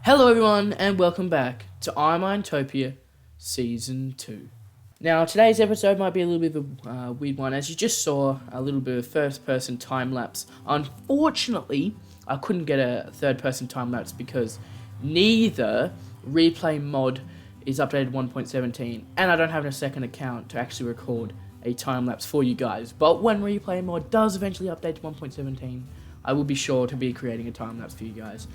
Hello everyone and welcome back to IMinetopia Season 2. Now today's episode might be a little bit of a weird one, as you just saw a little bit of first person time lapse. Unfortunately, I couldn't get a third person time lapse because neither replay mod is updated 1.17 and I don't have a second account to actually record a time lapse for you guys. But when replay mod does eventually update to 1.17, I will be sure to be creating a time-lapse for you guys,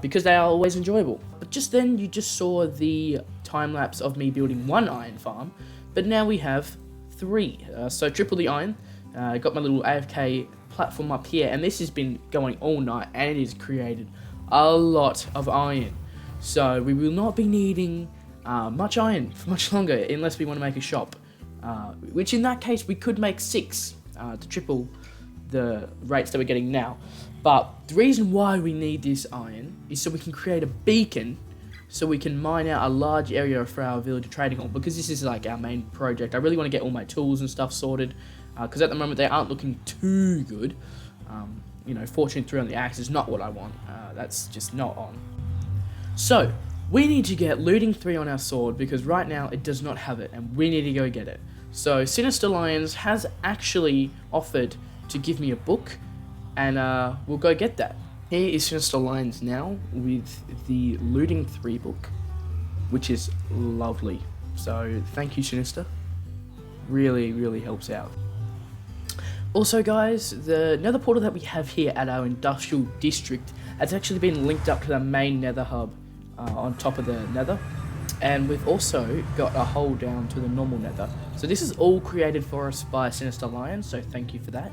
because they are always enjoyable. But just then, you just saw the time-lapse of me building one iron farm, but now we have three. So triple the iron, got my little AFK platform up here, and this has been going all night, and it has created a lot of iron. So we will not be needing much iron for much longer, unless we want to make a shop, which in that case, we could make 6 to triple the rates that we're getting now. But the reason why we need this iron is so we can create a beacon, so we can mine out a large area for our villager trading hall, because this is like our main project. I really want to get all my tools and stuff sorted, because at the moment they aren't looking too good. You know, Fortune 3 on the axe is not what I want. That's just not on. So we need to get looting 3 on our sword, because right now it does not have it, and we need to go get it. So Sinister Lions has actually offered to give me a book, and we'll go get that. Here is Sinister Lions now with the Looting 3 book, which is lovely. So thank you, Sinister. Really helps out. Also guys, the nether portal that we have here at our industrial district has actually been linked up to the main nether hub on top of the nether. And we've also got a hole down to the normal nether. So this is all created for us by Sinister Lions, so thank you for that.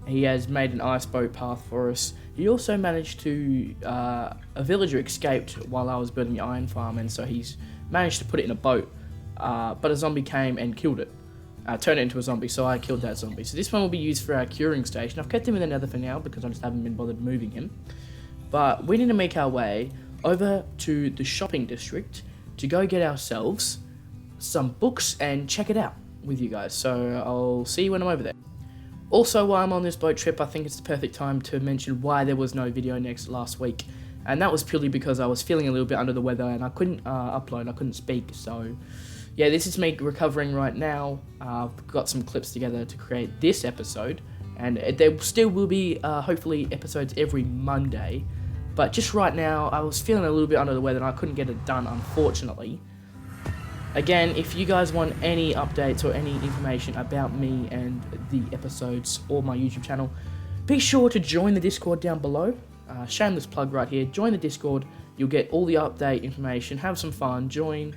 He has made an ice boat path for us. He also managed to, a villager escaped while I was building the iron farm, and so he's managed to put it in a boat, but a zombie came and killed it. Turned it into a zombie, so I killed that zombie. So this one will be used for our curing station. I've kept him in the nether for now because I just haven't been bothered moving him. But we need to make our way over to the shopping district to go get ourselves some books and check it out with you guys. So I'll see you when I'm over there. Also, while I'm on this boat trip, I think it's the perfect time to mention why there was no video last week. And that was purely because I was feeling a little bit under the weather and I couldn't upload, I couldn't speak. So yeah, this is me recovering right now. I've got some clips together to create this episode. And there still will be, hopefully, episodes every Monday. But just right now, I was feeling a little bit under the weather and I couldn't get it done, unfortunately. Again, if you guys want any updates or any information about me and the episodes or my YouTube channel, be sure to join the Discord down below. Shameless plug right here. Join the Discord. You'll get all the update information. Have some fun. Join.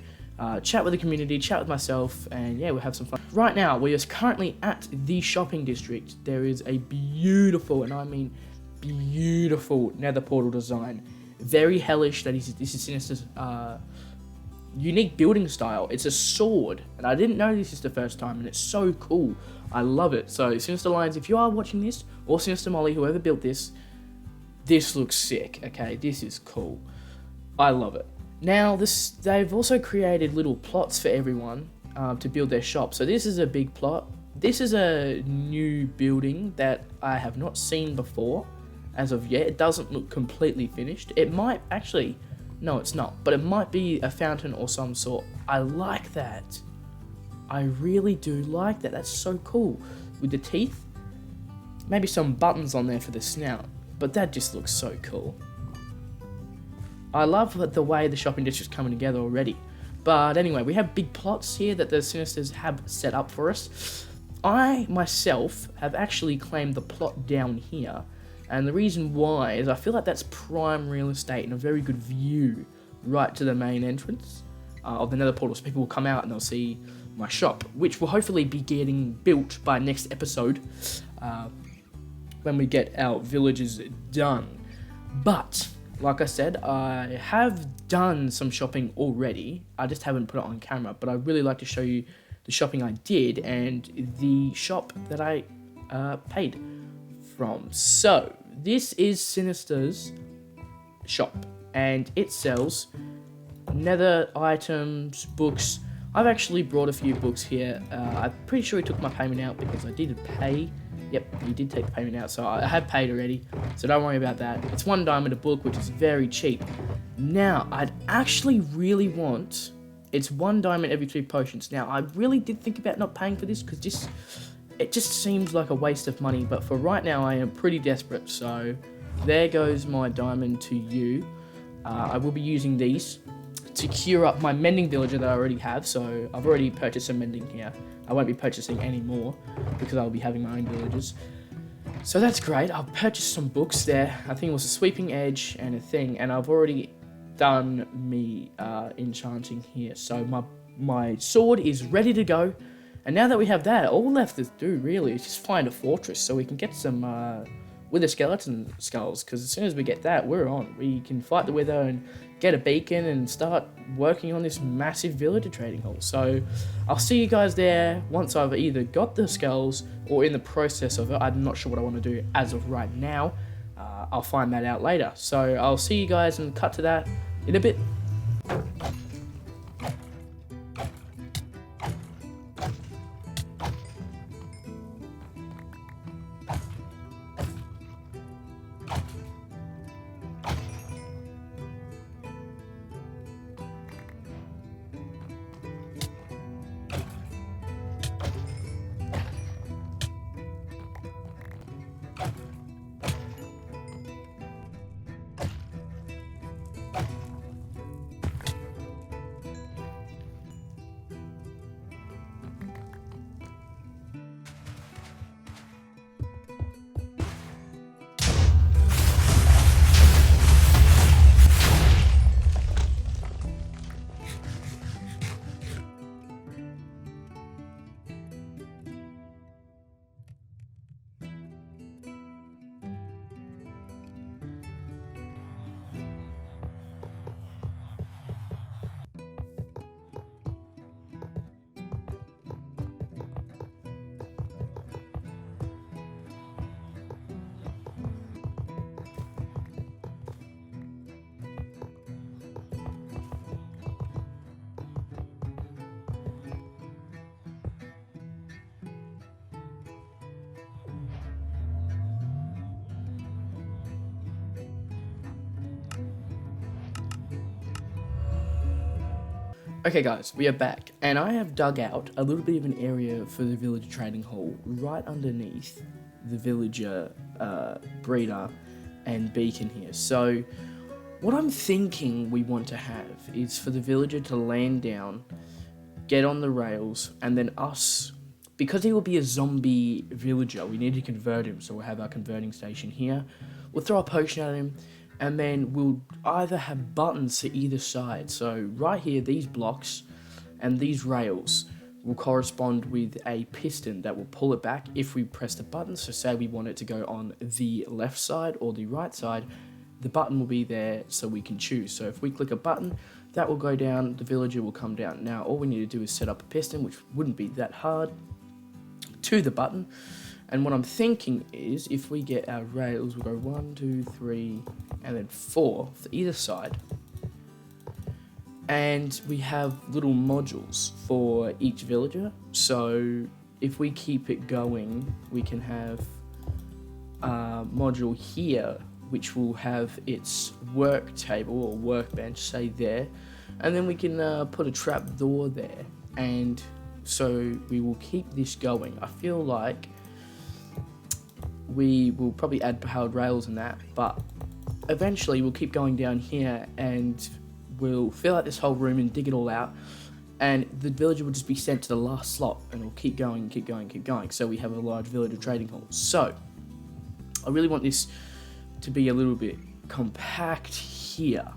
Chat with the community. Chat with myself. And yeah, we'll have some fun. Right now, we are currently at the shopping district. There is a beautiful, and I mean beautiful, nether portal design. Very hellish. This is Sinister's unique building style. It's a sword, and I didn't know this is the first time, and it's so cool. I love it. So Sinister Lions, if you are watching this, or Sinister Molly, whoever built this looks sick. Okay, this is cool. I love it. Now they've also created little plots for everyone to build their shop. So this is a big plot. This is a new building that I have not seen before as of yet. It doesn't look completely finished. It might actually, no, it's not, but it might be a fountain or some sort. I like that. I really do like that. That's so cool. With the teeth, maybe some buttons on there for the snout, but that just looks so cool. I love the way the shopping district's coming together already. But anyway, we have big plots here that the Sinisters have set up for us. I, myself, have actually claimed the plot down here. And the reason why is I feel like that's prime real estate and a very good view right to the main entrance of the nether portal. So people will come out and they'll see my shop, which will hopefully be getting built by next episode when we get our villages done. But, like I said, I have done some shopping already. I just haven't put it on camera, but I'd really like to show you the shopping I did and the shop that I paid from. So this is Sinister's shop, and it sells nether items, books. I've actually brought a few books here. I'm pretty sure he took my payment out because I did pay Yep, he did take the payment out, so I have paid already, so don't worry about that. It's 1 diamond a book, which is very cheap. Now, I'd actually really want... It's 1 diamond every 3 potions. Now, I really did think about not paying for this, because it just seems like a waste of money, but for right now, I am pretty desperate, so there goes my diamond to you. I will be using these to cure up my mending villager that I already have, so I've already purchased some mending here. I won't be purchasing any more because I'll be having my own villagers. So that's great. I've purchased some books there. I think it was a sweeping edge and a thing, and I've already done me enchanting here. So my sword is ready to go. And now that we have that, all left to do really is just find a fortress so we can get some wither skeleton skulls, because as soon as we get that, we're on. We can fight the wither and get a beacon and start working on this massive villager trading hall. So I'll see you guys there once I've either got the skulls or in the process of it. I'm not sure what I want to do as of right now. I'll find that out later. So I'll see you guys and cut to that in a bit. Okay guys, we are back, and I have dug out a little bit of an area for the villager trading hall right underneath the villager breeder and beacon here. So what I'm thinking we want to have is for the villager to land down, get on the rails, and then us, because he will be a zombie villager, we need to convert him, so we'll have our converting station here. We'll throw a potion at him, and then we'll either have buttons to either side. So right here, these blocks and these rails will correspond with a piston that will pull it back if we press the button. So say we want it to go on the left side or the right side, the button will be there so we can choose. So if we click a button, that will go down, the villager will come down. Now all we need to do is set up a piston, which wouldn't be that hard, to the button. And what I'm thinking is, if we get our rails, we'll go 1, 2, 3, and then 4 for either side. And we have little modules for each villager. So if we keep it going, we can have a module here, which will have its work table or workbench, say there. And then we can put a trap door there. And so we will keep this going. I feel like we will probably add powered rails and that, but eventually we'll keep going down here and we'll fill out this whole room and dig it all out, and the villager will just be sent to the last slot, and we'll keep going, keep going, keep going, so we have a large villager trading hall. So I really want this to be a little bit compact here.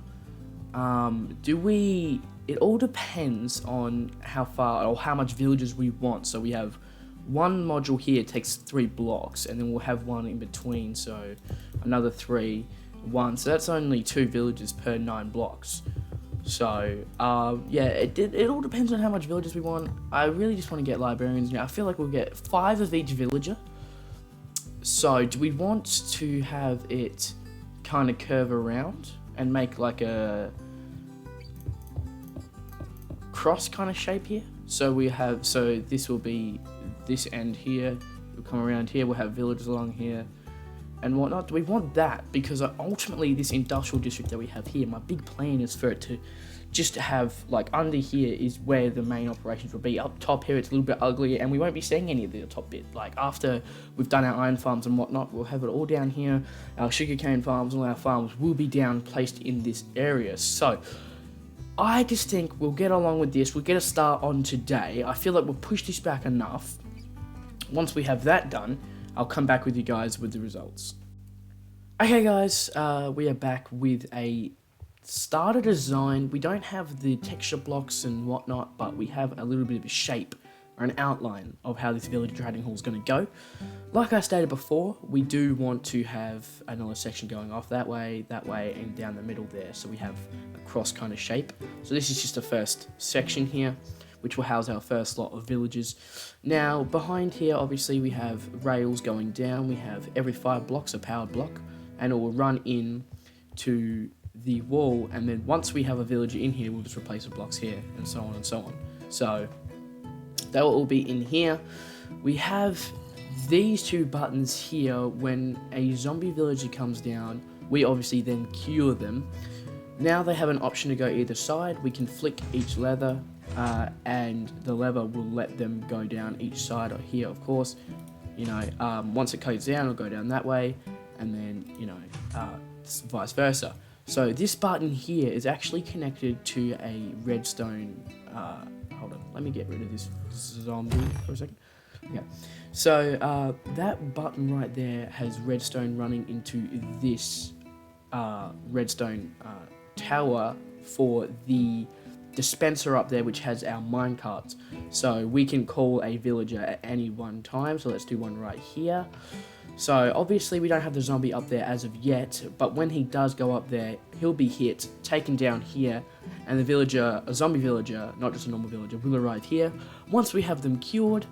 It all depends on how far or how much villagers we want. So we have one module here takes 3 blocks, and then we'll have one in between, so another 3, 1. So that's only 2 villagers per 9 blocks. So yeah, it all depends on how much villagers we want. I really just want to get librarians now. I feel like we'll get 5 of each villager. So do we want to have it kind of curve around and make like a cross kind of shape here? So this will be this end here, we'll come around here, we'll have villages along here and whatnot. We want that because ultimately this industrial district that we have here, my big plan is for it to just have, like, under here is where the main operations will be. Up top here it's a little bit uglier and we won't be seeing any of the top bit. Like, after we've done our iron farms and whatnot, we'll have it all down here. Our sugarcane farms, all our farms will be down, placed in this area. So I just think we'll get along with this. We'll get a start on today. I feel like we'll push this back enough. Once we have that done, I'll come back with you guys with the results. Okay guys, we are back with a starter design. We don't have the texture blocks and whatnot, but we have a little bit of a shape or an outline of how this village trading hall is going to go. Like I stated before, we do want to have another section going off that way, and down the middle there, so we have a cross kind of shape. So this is just the first section here, which will house our first lot of villages. Now, behind here, obviously, we have rails going down. We have every 5 blocks a powered block, and it will run in to the wall, and then once we have a villager in here, we'll just replace the blocks here, and so on and so on. So that will all be in here. We have these 2 buttons here. When a zombie villager comes down, we obviously then cure them. Now they have an option to go either side. We can flick each lever, and the lever will let them go down each side, or here, of course. You know, once it goes down, it'll go down that way, and then, you know, vice versa. So this button here is actually connected to a redstone. Hold on, let me get rid of this zombie for a second. Yeah. So that button right there has redstone running into this redstone tower for the dispenser up there, which has our mine carts. So we can call a villager at any one time. So let's do one right here. So obviously we don't have the zombie up there as of yet, but when he does go up there, he'll be hit, taken down here, and the villager, a zombie villager, not just a normal villager, will arrive here. Once we have them cured,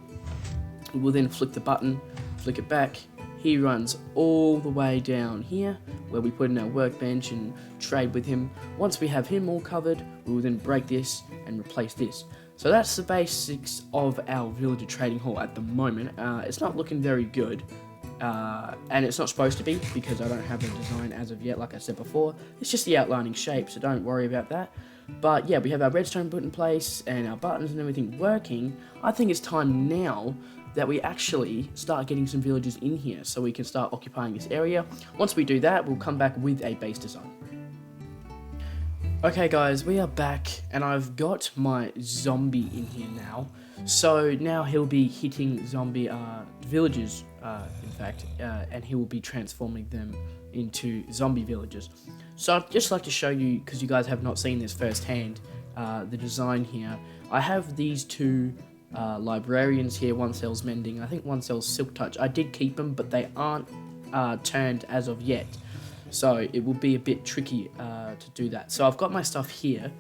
we will then flick the button, flick it back. He runs all the way down here, where we put in our workbench and trade with him. Once we have him all covered, we will then break this and replace this. So that's the basics of our villager trading hall at the moment. It's not looking very good. And it's not supposed to be, because I don't have the design as of yet, like I said before. It's just the outlining shape, so don't worry about that. But yeah, we have our redstone put in place and our buttons and everything working. I think it's time now that we actually start getting some villagers in here so we can start occupying this area. Once we do that, we'll come back with a base design. Okay guys, we are back, and I've got my zombie in here now. So now he'll be hitting zombie villagers, in fact, and he will be transforming them into zombie villagers. So I'd just like to show you, because you guys have not seen this firsthand, the design here. I have these 2 librarians here. One sells mending, I think one sells silk touch. I did keep them, but they aren't turned as of yet. So it will be a bit tricky to do that. So I've got my stuff here.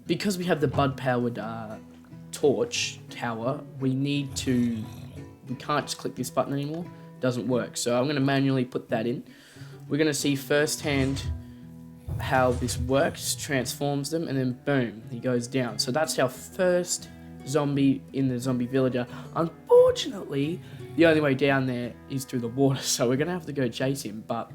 Because we have the bud-powered torch tower, we can't just click this button anymore. It doesn't work. So I'm going to manually put that in. We're going to see firsthand how this works, transforms them, and then boom, he goes down. So that's our first zombie in the zombie villager. Unfortunately, the only way down there is through the water, so we're going to have to go chase him. But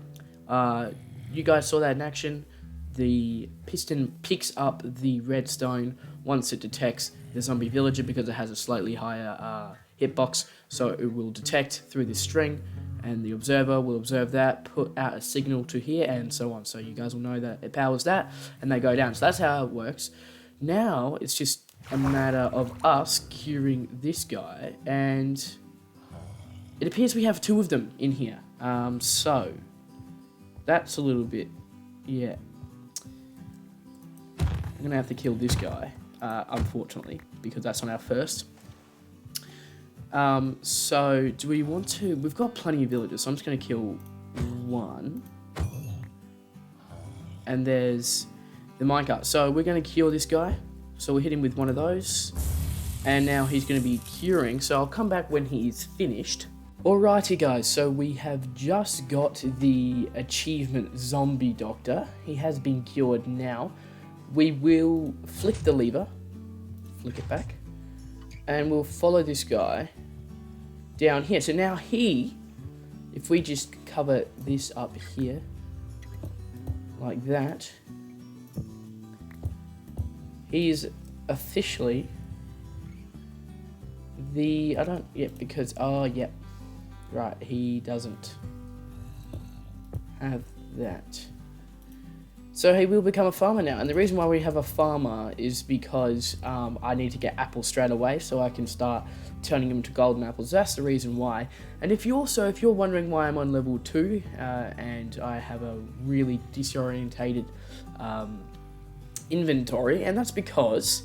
you guys saw that in action. The piston picks up the redstone once it detects the zombie villager, because it has a slightly higher hitbox, so it will detect through this string, and the observer will observe that, put out a signal to here, and so on. So you guys will know that it powers that, and they go down. So that's how it works. Now it's just a matter of us curing this guy, and it appears we have 2 of them in here. So that's a little bit, yeah. I'm gonna have to kill this guy, unfortunately, because that's on our first. So do we want to? We've got plenty of villagers, so I'm just gonna kill 1. And there's the minecart. So we're gonna cure this guy. So we hit him with one of those, and now he's gonna be curing. So I'll come back when he is finished. Alrighty guys, so we have just got the achievement zombie doctor. He has been cured now. We will flick the lever, flick it back, and we'll follow this guy down here. So now if we just cover this up here, like that, he is officially right, he doesn't have that. So he will become a farmer now, and the reason why we have a farmer is because I need to get apples straight away so I can start turning them to golden apples. That's the reason why. And if you're wondering why I'm on level 2 and I have a really disorientated inventory, and that's because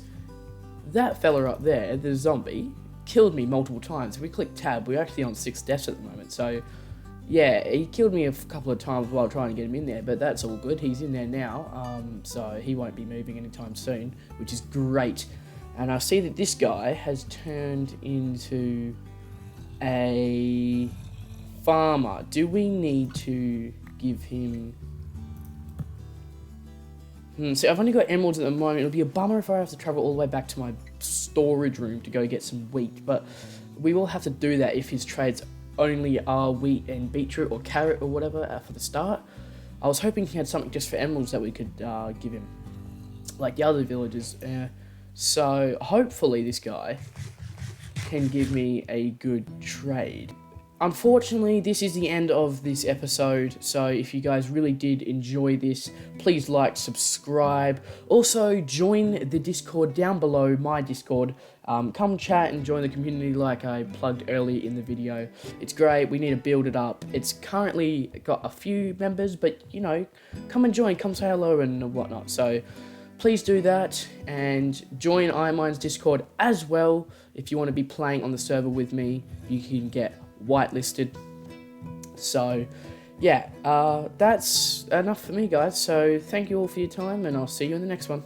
that fella up there, the zombie, killed me multiple times. If we click tab, we're actually on 6 deaths at the moment, so yeah, he killed me a couple of times while trying to get him in there, but that's all good. He's in there now, so he won't be moving anytime soon, which is great. And I see that this guy has turned into a farmer. Do we need to give him... So I've only got emeralds at the moment. It'll be a bummer if I have to travel all the way back to my storage room to go get some wheat, but we will have to do that if his trades only are wheat and beetroot or carrot or whatever for the start. I was hoping he had something just for emeralds that we could give him, like the other villagers. So hopefully this guy can give me a good trade. Unfortunately, this is the end of this episode, so if you guys really did enjoy this, please like, subscribe. Also, join the Discord down below, my Discord. Come chat and join the community like I plugged earlier in the video. It's great, we need to build it up. It's currently got a few members, but, you know, come and join, come say hello and whatnot. So please do that, and join IMine's Discord as well. If you want to be playing on the server with me, you can get whitelisted. So yeah, that's enough for me, guys. So thank you all for your time, and I'll see you in the next one.